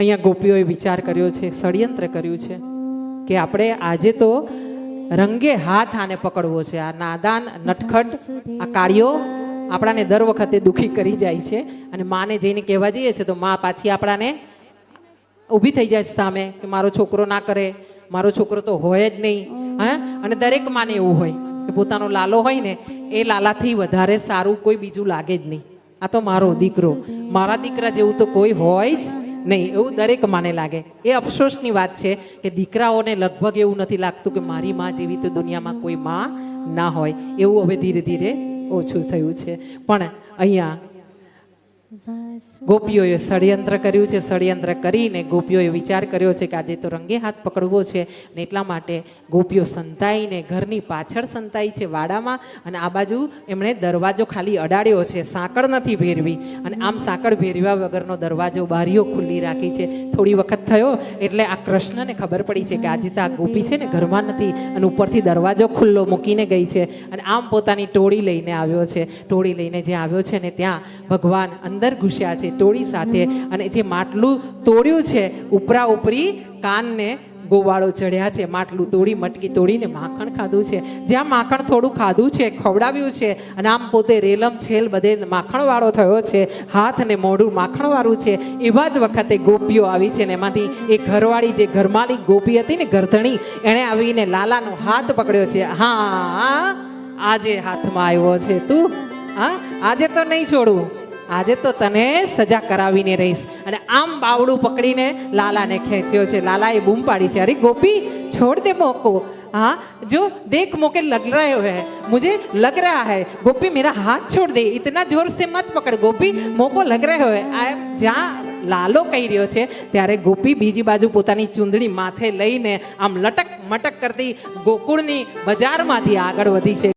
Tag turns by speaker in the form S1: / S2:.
S1: અહીંયા ગોપીઓએ વિચાર કર્યો છે, ષડયંત્ર કર્યું છે કે આપણે આજે તો રંગે હાથ આને પકડવો છે. આ નાદાન નટખટ આ કાર્યો આપણાને દર વખતે દુઃખી કરી જાય છે અને માને જઈને કહેવા જઈએ છે તો મા પાછી આપણાને ઊભી થઈ જાય સામે કે મારો છોકરો ના કરે, મારો છોકરો તો હોય જ નહીં. હા, અને દરેક માને એવું હોય કે પોતાનો લાલો હોય ને એ લાલાથી વધારે સારું કોઈ બીજું લાગે જ નહીં. આ તો મારો દીકરો, મારા દીકરા જેવું તો કોઈ હોય જ નહીં, એવું દરેક માને લાગે. એ અફસોસની વાત છે કે દીકરાઓને લગભગ એવું નથી લાગતું કે મારી માં જેવી તો દુનિયામાં કોઈ માં ના હોય. એવું હવે ધીરે ધીરે ઓછું થયું છે. પણ અહીંયા ગોપીઓએ ષડયંત્ર કર્યું છે. ષડયંત્ર કરીને ગોપીઓએ વિચાર કર્યો છે કે આજે તો રંગે હાથ પકડવો છે ને એટલા માટે ગોપીઓ સંતાઈને ઘરની પાછળ સંતાઈ છે વાડામાં, અને આ બાજુ એમણે દરવાજો ખાલી અડાડ્યો છે, સાંકળ નથી ભેરવી. અને આમ સાંકળ ભેરવ્યા વગરનો દરવાજો બારીઓ ખુલ્લી રાખી છે. થોડી વખત થયો એટલે આ કૃષ્ણને ખબર પડી છે કે આજે તો આ ગોપી છે ને ઘરમાં નથી અને ઉપરથી દરવાજો ખુલ્લો મૂકીને ગઈ છે. અને આમ પોતાની ટોળી લઈને આવ્યો છે. ટોળી લઈને જે આવ્યો છે ને ત્યાં ભગવાન અંદર ઘૂસ્યા છે ટોળી સાથે, અને જે માટલું તોડ્યું છે ઉપરા ઉપરી કાનને ગોવાળો ચડ્યા છે. માટલું તોડી મટકી તોડીને માખણ ખાધું છે. જ્યાં માખણ થોડું ખાધું છે, ખવડાવ્યું છે, અને આમ પોતે રેલમ છેલ બધે માખણવાળો થયો છે, હાથ ને મોઢું માખણવાળું છે. એવા જ વખતે ગોપીઓ આવી છે ને એમાંથી એ ઘરવાળી જે ઘરમાલી ગોપી હતી ને ગરધણી, એણે આવીને લાલાનો હાથ પકડ્યો છે. હા, આજે હાથમાં આવ્યો છે તું, હા આજે તો નહીં છોડું, આજે તો તને સજા કરાવીને રહીશ. અને આમ બાવડું પકડીને લાલાને ખેંચ્યો છે. લાલાએ બૂમ પાડી છે, અરે ગોપી છોડ દે મોકો, हाँ जो देख मोके लग रहे है, मुझे लग रहा है, गोपी मेरा हाथ छोड़ दे, इतना जोर से मत पकड़ गोपी, मोको लग रहे हो. જ્યાં લાલો કહી રહ્યો છે ત્યારે ગોપી બીજી બાજુ પોતાની ચૂંદડી માથે લઈને આમ લટક મટક કરતી ગોકુળની બજારમાંથી આગળ વધી છે.